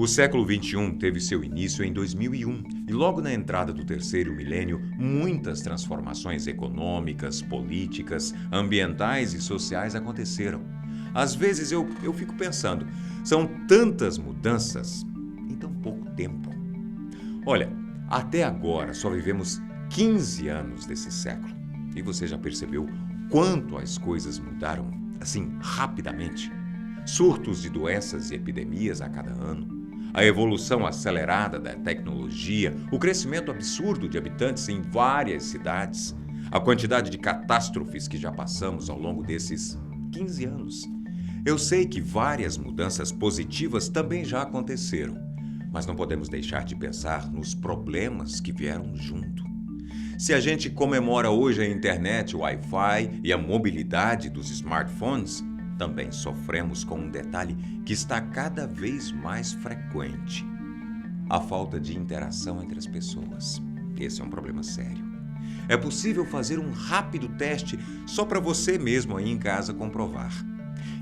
O século XXI teve seu início em 2001 e logo na entrada do terceiro milênio, muitas transformações econômicas, políticas, ambientais e sociais aconteceram. Às vezes eu fico pensando, são tantas mudanças em tão pouco tempo. Olha, até agora só vivemos 15 anos desse século e você já percebeu quanto as coisas mudaram assim rapidamente? Surtos de doenças e epidemias a cada ano, a evolução acelerada da tecnologia, o crescimento absurdo de habitantes em várias cidades, a quantidade de catástrofes que já passamos ao longo desses 15 anos. Eu sei que várias mudanças positivas também já aconteceram, mas não podemos deixar de pensar nos problemas que vieram junto. Se a gente comemora hoje a internet, o Wi-Fi e a mobilidade dos smartphones, também sofremos com um detalhe que está cada vez mais frequente: a falta de interação entre as pessoas. Esse é um problema sério. É possível fazer um rápido teste só para você mesmo aí em casa comprovar.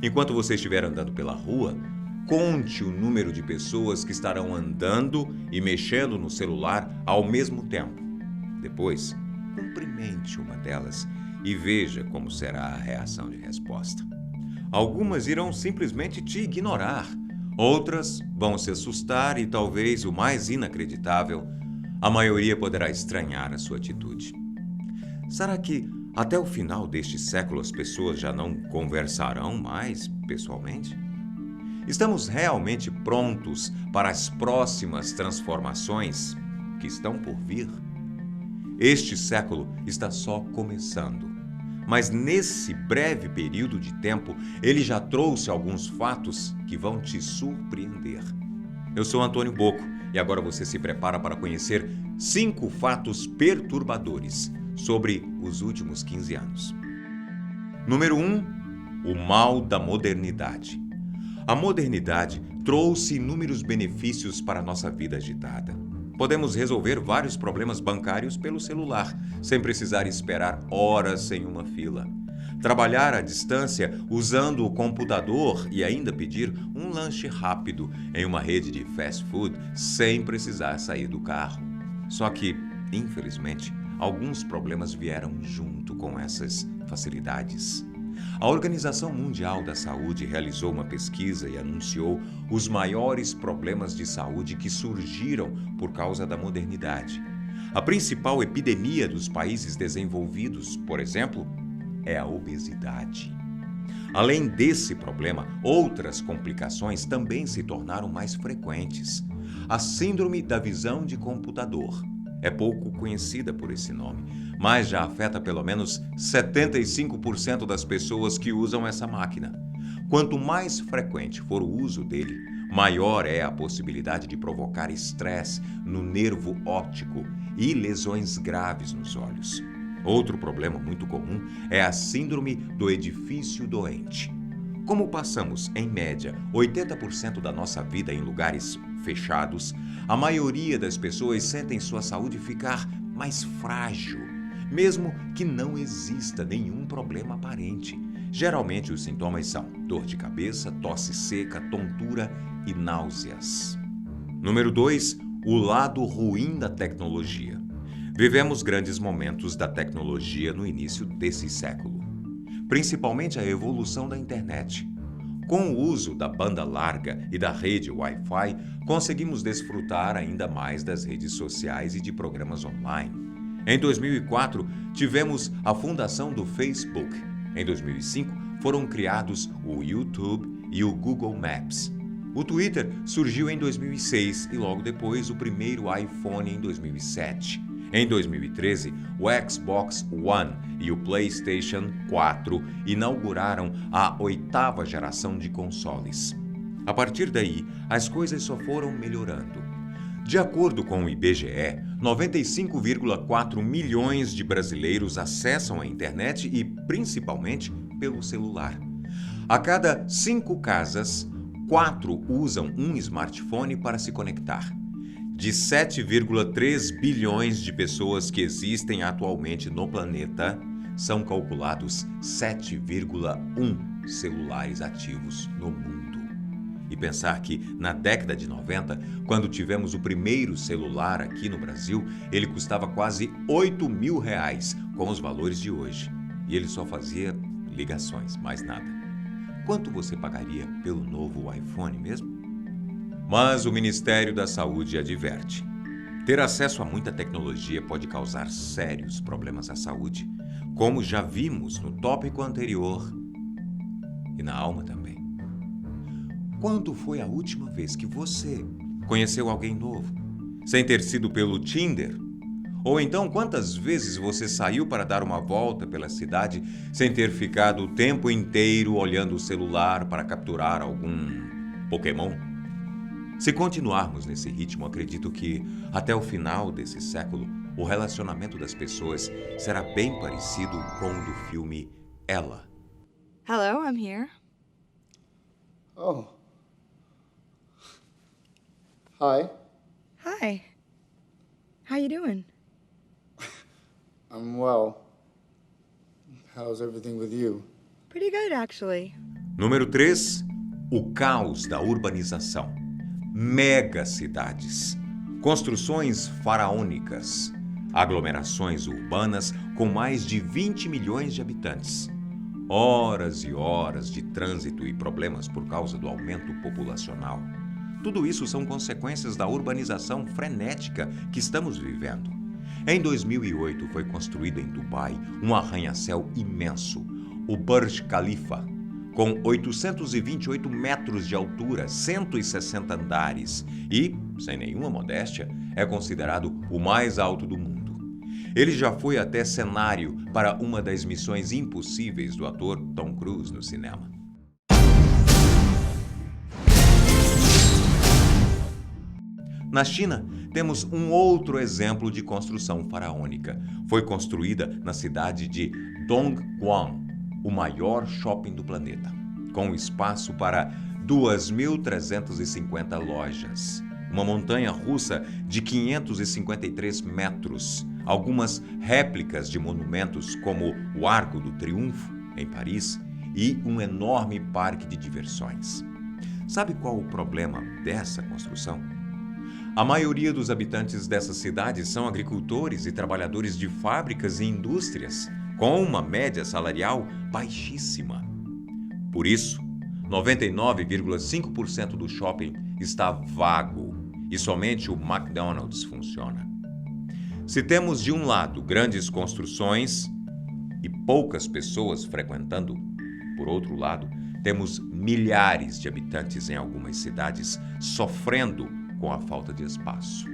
Enquanto você estiver andando pela rua, conte o número de pessoas que estarão andando e mexendo no celular ao mesmo tempo. Depois, cumprimente uma delas e veja como será a reação de resposta. Algumas irão simplesmente te ignorar, outras vão se assustar e talvez o mais inacreditável, a maioria poderá estranhar a sua atitude. Será que até o final deste século as pessoas já não conversarão mais pessoalmente? Estamos realmente prontos para as próximas transformações que estão por vir? Este século está só começando. Mas nesse breve período de tempo, ele já trouxe alguns fatos que vão te surpreender. Eu sou Antônio Bocco e agora você se prepara para conhecer 5 fatos perturbadores sobre os últimos 15 anos. Número 1. O mal da modernidade. A modernidade trouxe inúmeros benefícios para a nossa vida agitada. Podemos resolver vários problemas bancários pelo celular, sem precisar esperar horas em uma fila. Trabalhar à distância usando o computador e ainda pedir um lanche rápido em uma rede de fast food sem precisar sair do carro. Só que, infelizmente, alguns problemas vieram junto com essas facilidades. A Organização Mundial da Saúde realizou uma pesquisa e anunciou os maiores problemas de saúde que surgiram por causa da modernidade. A principal epidemia dos países desenvolvidos, por exemplo, é a obesidade. Além desse problema, outras complicações também se tornaram mais frequentes. A síndrome da visão de computador é pouco conhecida por esse nome, mas já afeta pelo menos 75% das pessoas que usam essa máquina. Quanto mais frequente for o uso dele, maior é a possibilidade de provocar estresse no nervo óptico e lesões graves nos olhos. Outro problema muito comum é a síndrome do edifício doente. Como passamos, em média, 80% da nossa vida em lugares fechados, a maioria das pessoas sentem sua saúde ficar mais frágil, mesmo que não exista nenhum problema aparente. Geralmente os sintomas são dor de cabeça, tosse seca, tontura e náuseas. Número 2. O lado ruim da tecnologia. Vivemos grandes momentos da tecnologia no início desse século, principalmente a evolução da internet. Com o uso da banda larga e da rede Wi-Fi, conseguimos desfrutar ainda mais das redes sociais e de programas online. Em 2004, tivemos a fundação do Facebook. Em 2005, foram criados o YouTube e o Google Maps. O Twitter surgiu em 2006 e logo depois o primeiro iPhone em 2007. Em 2013, o Xbox One e o PlayStation 4 inauguraram a 8ª geração de consoles. A partir daí, as coisas só foram melhorando. De acordo com o IBGE, 95,4 milhões de brasileiros acessam a internet e, principalmente, pelo celular. A cada 5 casas, 4 usam um smartphone para se conectar. De 7,3 bilhões de pessoas que existem atualmente no planeta, são calculados 7,1 celulares ativos no mundo. E pensar que, na década de 90, quando tivemos o primeiro celular aqui no Brasil, ele custava quase R$ 8.000 com os valores de hoje. E ele só fazia ligações, mais nada. Quanto você pagaria pelo novo iPhone mesmo? Mas o Ministério da Saúde adverte. Ter acesso a muita tecnologia pode causar sérios problemas à saúde, como já vimos no tópico anterior e na alma também. Quando foi a última vez que você conheceu alguém novo, sem ter sido pelo Tinder? Ou então, quantas vezes você saiu para dar uma volta pela cidade sem ter ficado o tempo inteiro olhando o celular para capturar algum Pokémon? Se continuarmos nesse ritmo, acredito que, até o final desse século, o relacionamento das pessoas será bem parecido com o do filme Ela. Hello, I'm here. Oh. Hi. Hi. How you doing? I'm well. How's everything with you? Pretty good, actually. Número 3. O caos da urbanização. Megacidades. Construções faraônicas. Aglomerações urbanas com mais de 20 milhões de habitantes. Horas e horas de trânsito e problemas por causa do aumento populacional. Tudo isso são consequências da urbanização frenética que estamos vivendo. Em 2008 foi construído em Dubai um arranha-céu imenso, o Burj Khalifa, com 828 metros de altura, 160 andares e, sem nenhuma modéstia, é considerado o mais alto do mundo. Ele já foi até cenário para uma das missões impossíveis do ator Tom Cruise no cinema. Na China, temos um outro exemplo de construção faraônica. Foi construída na cidade de Dongguan, o maior shopping do planeta, com espaço para 2.350 lojas. Uma montanha russa de 553 metros, algumas réplicas de monumentos como o Arco do Triunfo, em Paris, e um enorme parque de diversões. Sabe qual o problema dessa construção? A maioria dos habitantes dessas cidades são agricultores e trabalhadores de fábricas e indústrias, com uma média salarial baixíssima. Por isso, 99,5% do shopping está vago e somente o McDonald's funciona. Se temos de um lado grandes construções e poucas pessoas frequentando, por outro lado, temos milhares de habitantes em algumas cidades sofrendo com a falta de espaço.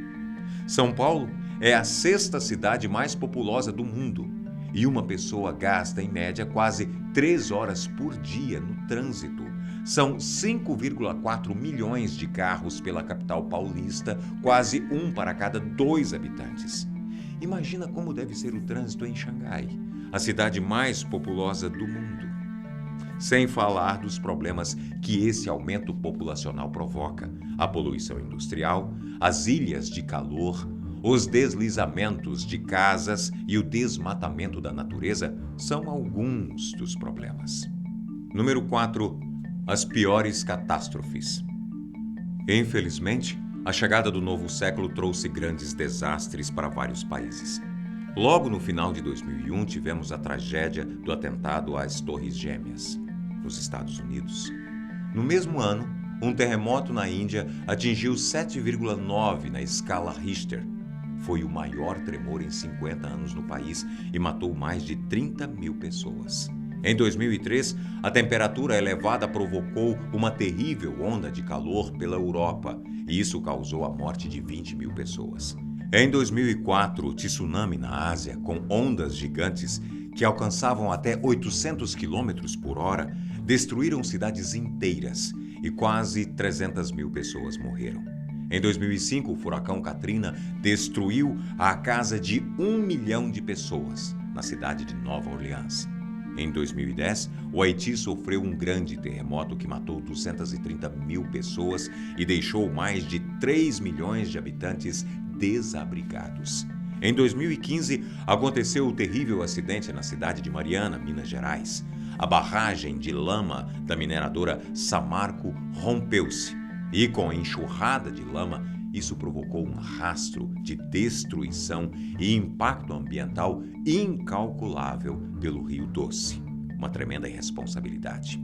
São Paulo é a 6ª cidade mais populosa do mundo e uma pessoa gasta, em média, quase 3 horas por dia no trânsito. São 5,4 milhões de carros pela capital paulista, quase um para cada 2 habitantes. Imagina como deve ser o trânsito em Xangai, a cidade mais populosa do mundo. Sem falar dos problemas que esse aumento populacional provoca: a poluição industrial, as ilhas de calor, os deslizamentos de casas e o desmatamento da natureza são alguns dos problemas. Número 4. As piores catástrofes. Infelizmente, a chegada do novo século trouxe grandes desastres para vários países. Logo no final de 2001, tivemos a tragédia do atentado às Torres Gêmeas, nos Estados Unidos. No mesmo ano, um terremoto na Índia atingiu 7,9 na escala Richter. Foi o maior tremor em 50 anos no país e matou mais de 30 mil pessoas. Em 2003, a temperatura elevada provocou uma terrível onda de calor pela Europa e isso causou a morte de 20 mil pessoas. Em 2004, o tsunami na Ásia, com ondas gigantes que alcançavam até 800 km por hora, destruíram cidades inteiras e quase 300 mil pessoas morreram. Em 2005, o furacão Katrina destruiu a casa de 1 milhão de pessoas na cidade de Nova Orleans. Em 2010, o Haiti sofreu um grande terremoto que matou 230 mil pessoas e deixou mais de 3 milhões de habitantes desabrigados. Em 2015, aconteceu o terrível acidente na cidade de Mariana, Minas Gerais. a barragem de lama da mineradora Samarco rompeu-se e, com a enxurrada de lama, isso provocou um rastro de destruição e impacto ambiental incalculável pelo Rio Doce. Uma tremenda irresponsabilidade.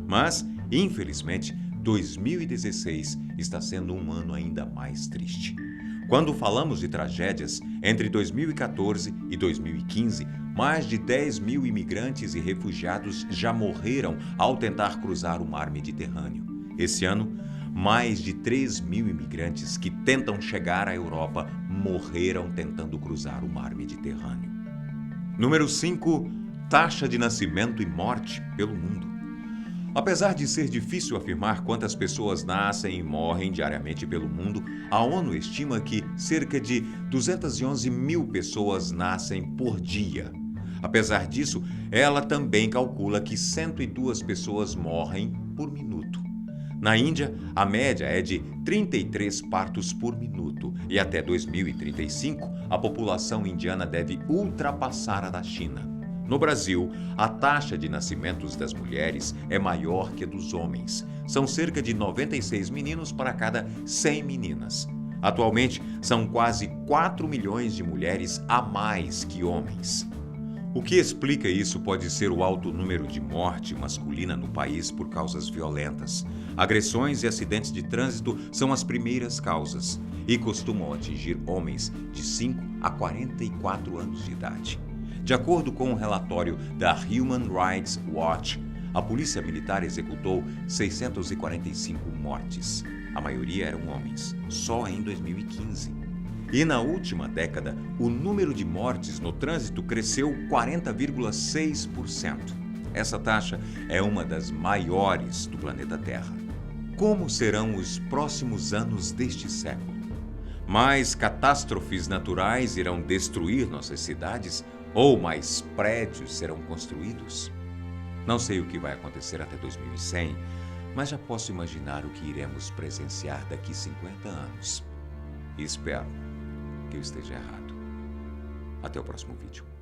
Mas, infelizmente, 2016 está sendo um ano ainda mais triste. Quando falamos de tragédias, entre 2014 e 2015, mais de 10 mil imigrantes e refugiados já morreram ao tentar cruzar o mar Mediterrâneo. Esse ano, mais de 3 mil imigrantes que tentam chegar à Europa morreram tentando cruzar o mar Mediterrâneo. Número 5. Taxa de nascimento e morte pelo mundo. Apesar de ser difícil afirmar quantas pessoas nascem e morrem diariamente pelo mundo, a ONU estima que cerca de 211 mil pessoas nascem por dia. Apesar disso, ela também calcula que 102 pessoas morrem por minuto. Na Índia, a média é de 33 partos por minuto e até 2035 a população indiana deve ultrapassar a da China. No Brasil, a taxa de nascimentos das mulheres é maior que a dos homens. São cerca de 96 meninos para cada 100 meninas. Atualmente, são quase 4 milhões de mulheres a mais que homens. O que explica isso pode ser o alto número de morte masculina no país por causas violentas. Agressões e acidentes de trânsito são as primeiras causas e costumam atingir homens de 5 a 44 anos de idade. De acordo com um relatório da Human Rights Watch, a Polícia Militar executou 645 mortes. A maioria eram homens, só em 2015. E na última década, o número de mortes no trânsito cresceu 40,6%. Essa taxa é uma das maiores do planeta Terra. Como serão os próximos anos deste século? Mais catástrofes naturais irão destruir nossas cidades ou mais prédios serão construídos? Não sei o que vai acontecer até 2100, mas já posso imaginar o que iremos presenciar daqui 50 anos. E espero que eu esteja errado. Até o próximo vídeo.